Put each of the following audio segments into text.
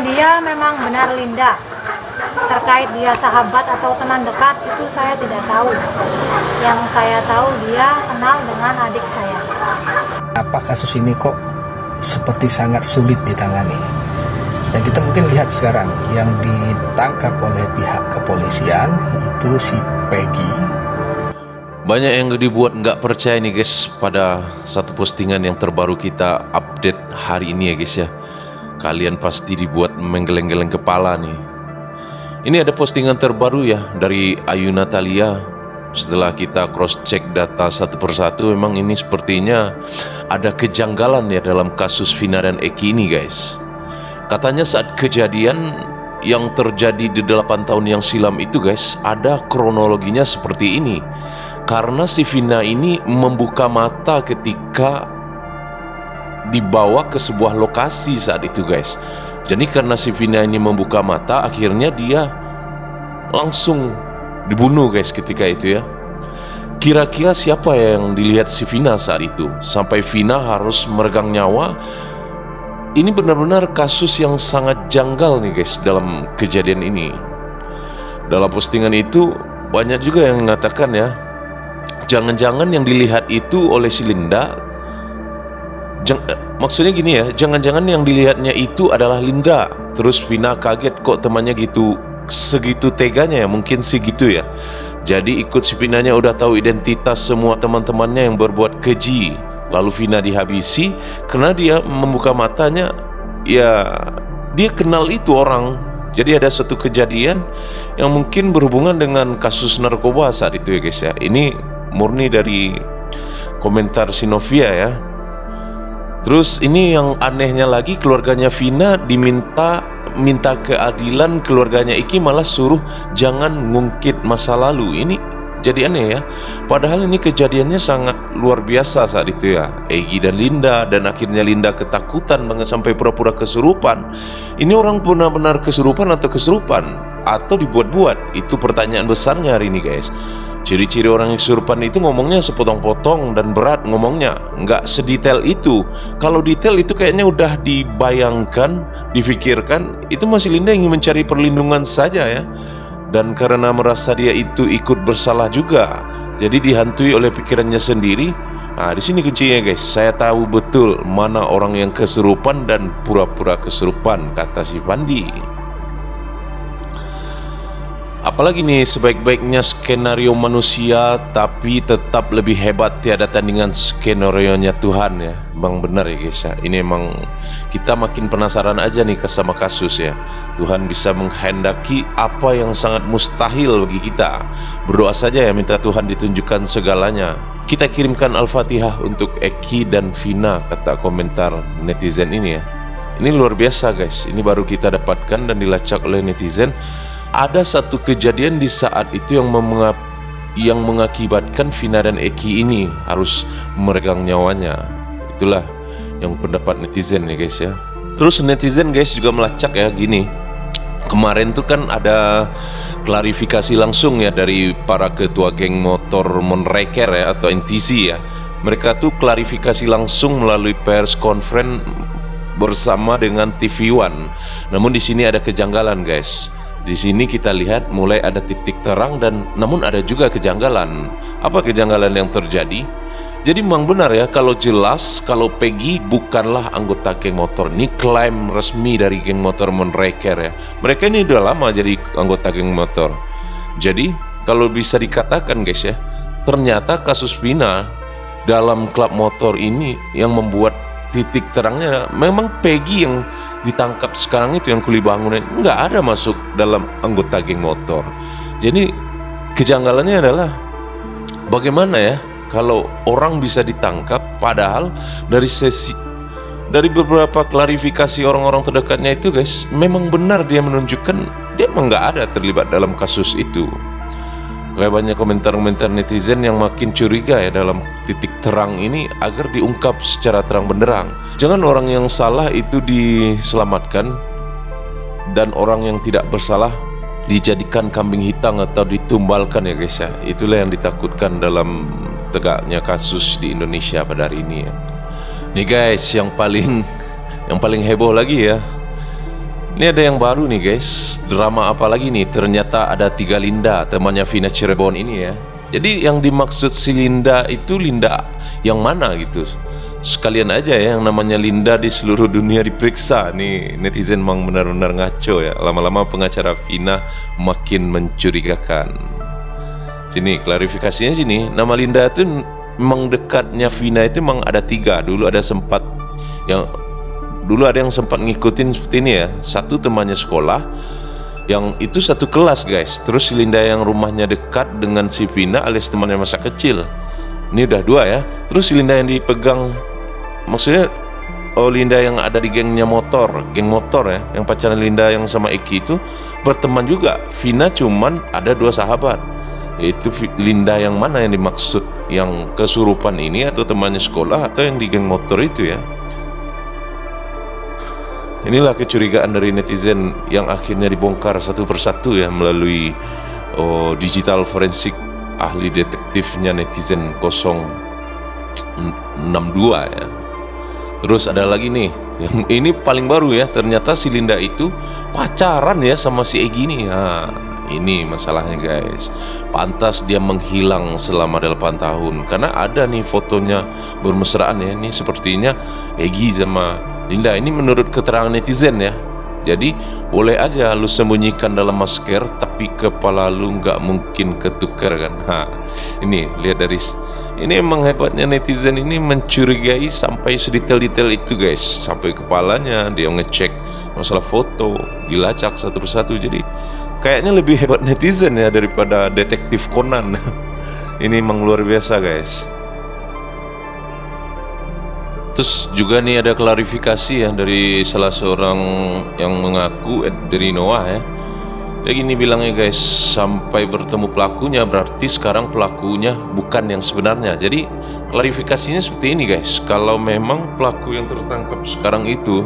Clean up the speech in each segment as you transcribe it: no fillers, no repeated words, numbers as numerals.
Dia memang benar Linda. Terkait dia sahabat atau teman dekat itu saya tidak tahu. Yang saya tahu dia kenal dengan adik saya. Apa kasus ini kok seperti sangat sulit ditangani? Dan kita mungkin lihat sekarang yang ditangkap oleh pihak kepolisian itu si Peggy. Banyak yang dibuat nggak percaya nih guys pada satu postingan yang terbaru kita update hari ini ya guys ya. Kalian pasti dibuat menggeleng-geleng kepala nih. Ini ada postingan terbaru ya dari Ayu Natalia. Setelah kita cross check data satu persatu, memang ini sepertinya ada kejanggalan ya dalam kasus Vina dan Eki ini guys. Katanya saat kejadian yang terjadi di 8 tahun yang silam itu guys, ada kronologinya seperti ini. Karena si Vina ini membuka mata ketika dibawa ke sebuah lokasi saat itu guys. Jadi karena si Vina ini membuka mata, akhirnya dia langsung dibunuh guys ketika itu ya. Kira-kira siapa yang dilihat si Vina saat itu sampai Vina harus meregang nyawa? Ini benar-benar kasus yang sangat janggal nih guys dalam kejadian ini. Dalam postingan itu banyak juga yang mengatakan ya, jangan-jangan yang dilihat itu oleh si Linda, maksudnya gini ya, jangan-jangan yang dilihatnya itu adalah Linda. Terus Vina kaget kok temannya gitu, segitu teganya ya, mungkin segitu ya. Jadi ikut si Vinanya udah tahu identitas semua teman-temannya yang berbuat keji. Lalu Vina dihabisi karena dia membuka matanya, ya dia kenal itu orang. Jadi ada suatu kejadian yang mungkin berhubungan dengan kasus narkoba saat itu ya guys ya. Ini murni dari komentar Sinovia ya. Terus ini yang anehnya lagi, keluarganya Vina minta keadilan, keluarganya Iki malah suruh jangan ngungkit masa lalu. Ini jadi aneh ya. Padahal ini kejadiannya sangat luar biasa saat itu ya. Egi dan Linda, dan akhirnya Linda ketakutan banget sampai pura-pura kesurupan. Ini orang benar-benar kesurupan atau kesurupan atau dibuat-buat? Itu pertanyaan besarnya hari ini guys. Ciri-ciri orang yang kesurupan itu ngomongnya sepotong-potong dan berat ngomongnya, nggak sedetail itu. Kalau detail itu kayaknya udah dibayangkan, difikirkan. Itu masih Linda ingin mencari perlindungan saja ya. Dan karena merasa dia itu ikut bersalah juga, jadi dihantui oleh pikirannya sendiri. Nah, di sini kuncinya guys. Saya tahu betul mana orang yang kesurupan dan pura-pura kesurupan, kata si Pandi. Apalagi nih, sebaik-baiknya skenario manusia tapi tetap lebih hebat tiada tandingan skenario-nya Tuhan ya. Bang benar ya guys ya. Ini emang kita makin penasaran aja nih sama kasus ya. Tuhan bisa menghendaki apa yang sangat mustahil bagi kita. Berdoa saja ya, minta Tuhan ditunjukkan segalanya. Kita kirimkan Al-Fatihah untuk Eki dan Vina, kata komentar netizen ini ya. Ini luar biasa guys. Ini baru kita dapatkan dan dilacak oleh netizen. Ada satu kejadian di saat itu yang mengakibatkan Vina dan Eki ini harus meregang nyawanya. Itulah yang pendapat netizen ya guys ya. Terus netizen guys juga melacak ya gini. Kemarin tuh kan ada klarifikasi langsung ya dari para ketua geng motor Monreker ya, atau NTC ya. Mereka tuh klarifikasi langsung melalui pers conference bersama dengan TV One. Namun di sini ada kejanggalan guys. Di sini kita lihat mulai ada titik terang dan namun ada juga kejanggalan. Apa kejanggalan yang terjadi? Jadi memang benar ya, kalau jelas kalau Peggy bukanlah anggota geng motor. Ini klaim resmi dari geng motor Monreker ya. Mereka ini udah lama jadi anggota geng motor. Jadi kalau bisa dikatakan guys ya, ternyata kasus Vina dalam klub motor ini yang membuat titik terangnya memang Peggy yang ditangkap sekarang itu, yang kuli bangunan nggak ada masuk dalam anggota geng motor. Jadi kejanggalannya adalah bagaimana ya kalau orang bisa ditangkap padahal dari beberapa klarifikasi orang-orang terdekatnya itu guys, memang benar dia menunjukkan dia memang nggak ada terlibat dalam kasus itu. Kayak banyak komentar-komentar netizen yang makin curiga ya dalam titik terang ini agar diungkap secara terang benderang. Jangan orang yang salah itu diselamatkan dan orang yang tidak bersalah dijadikan kambing hitam atau ditumbalkan ya guys ya. Itulah yang ditakutkan dalam tegaknya kasus di Indonesia pada hari ini ya. Nih guys, yang paling Yang paling heboh lagi ya, ini ada yang baru nih guys. Drama apa lagi nih? Ternyata ada 3 Linda, temannya Vina Cirebon ini ya. Jadi yang dimaksud si Linda itu Linda yang mana gitu? Sekalian aja ya, yang namanya Linda di seluruh dunia diperiksa. Nih netizen memang benar-benar ngaco ya. Lama-lama pengacara Vina makin mencurigakan. Sini klarifikasinya sini. Nama Linda itu memang dekatnya Vina itu memang ada 3. Dulu ada yang sempat ngikutin seperti ini ya. Satu temannya sekolah, yang itu satu kelas guys. Terus si Linda yang rumahnya dekat dengan si Vina alias temannya masa kecil. Ini udah 2 ya. Terus si Linda yang dipegang, maksudnya Linda yang ada di geng motor ya, yang pacaran Linda yang sama Eki itu berteman juga. Vina cuman ada 2 sahabat. Itu Linda yang mana yang dimaksud? Yang kesurupan ini atau temannya sekolah atau yang di geng motor itu ya? Inilah kecurigaan dari netizen yang akhirnya dibongkar satu persatu ya melalui digital forensik ahli detektifnya netizen 062 ya. Terus ada lagi nih, yang ini paling baru ya. Ternyata si Linda itu pacaran ya sama si Egy nih. Nah, ini masalahnya guys. Pantas dia menghilang selama 8 tahun karena ada nih fotonya bermesraan ya. Ini sepertinya Egy sama Linda. Ini menurut keterangan netizen ya. Jadi boleh aja lu sembunyikan dalam masker, tapi kepala lu nggak mungkin ketukar kan. Ini lihat dari ini, emang hebatnya netizen ini mencurigai sampai sedetail-detail itu guys. Sampai kepalanya dia ngecek masalah foto, dilacak satu persatu. Jadi kayaknya lebih hebat netizen ya daripada detektif Conan. Ini emang luar biasa guys. Terus juga nih ada klarifikasi ya dari salah seorang yang mengaku dari Noah ya. Dia gini bilangnya guys, sampai bertemu pelakunya berarti sekarang pelakunya bukan yang sebenarnya. Jadi klarifikasinya seperti ini guys. Kalau memang pelaku yang tertangkap sekarang itu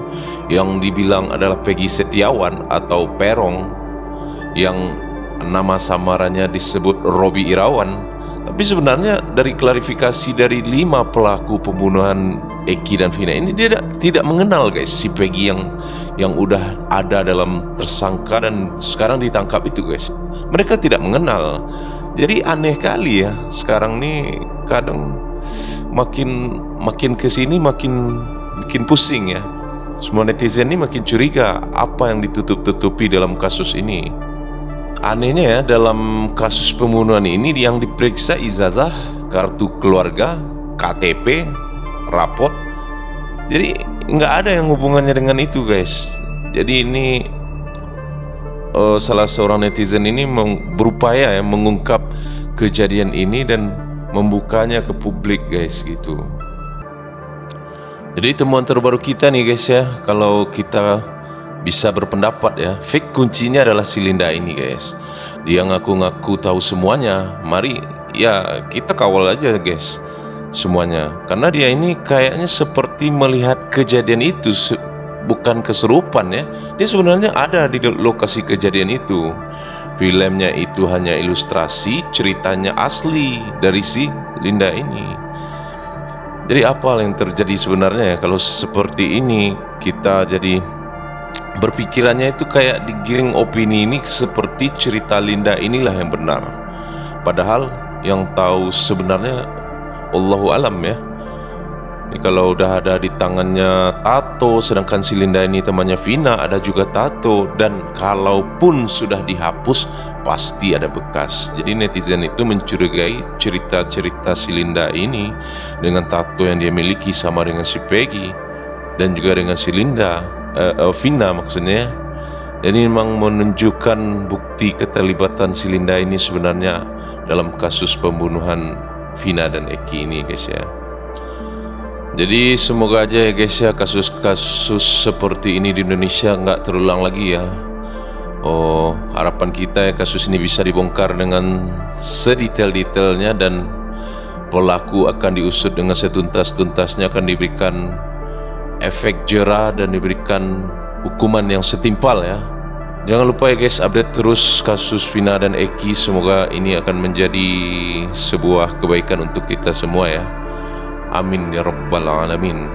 yang dibilang adalah Peggy Setiawan atau Perong, yang nama samarannya disebut Robi Irawan, tapi sebenarnya dari klarifikasi dari 5 pelaku pembunuhan Eki dan Vina ini, dia tidak mengenal guys si Peggy yang udah ada dalam tersangka dan sekarang ditangkap itu guys. Mereka tidak mengenal. Jadi aneh kali ya. Sekarang nih kadang makin kesini makin pusing ya. Semua netizen ini makin curiga apa yang ditutup-tutupi dalam kasus ini. Anehnya ya, dalam kasus pembunuhan ini yang diperiksa ijazah, kartu keluarga, KTP, rapot. Jadi nggak ada yang hubungannya dengan itu guys. Jadi ini salah seorang netizen ini berupaya ya mengungkap kejadian ini dan membukanya ke publik guys gitu. Jadi temuan terbaru kita nih guys ya, kalau kita bisa berpendapat ya, fake kuncinya adalah si Linda ini guys. Dia ngaku-ngaku tahu semuanya. Mari ya kita kawal aja guys semuanya, karena dia ini kayaknya seperti melihat kejadian itu, bukan keserupan ya. Dia sebenarnya ada di lokasi kejadian itu. Filmnya itu hanya ilustrasi, ceritanya asli dari si Linda ini. Jadi apa yang terjadi sebenarnya ya kalau seperti ini? Kita jadi berpikirannya itu kayak digiring opini ini seperti cerita Linda inilah yang benar, padahal yang tahu sebenarnya Allahu alam ya. Ini kalau udah ada di tangannya tato, sedangkan si Linda ini temannya Vina ada juga tato, dan kalaupun sudah dihapus pasti ada bekas. Jadi netizen itu mencurigai cerita-cerita si Linda ini dengan tato yang dia miliki sama dengan si Peggy dan juga dengan si Vina maksudnya. Jadi memang menunjukkan bukti keterlibatan si Linda ini sebenarnya dalam kasus pembunuhan Vina dan Eki ini guys ya. Jadi semoga aja ya guys ya, kasus-kasus seperti ini di Indonesia nggak terulang lagi ya. Harapan kita ya kasus ini bisa dibongkar dengan sedetail-detailnya dan pelaku akan diusut dengan setuntas-tuntasnya, akan diberikan efek jera dan diberikan hukuman yang setimpal ya. Jangan lupa ya guys, update terus kasus Vina dan Eki. Semoga ini akan menjadi sebuah kebaikan untuk kita semua ya. Amin ya rabbal alamin.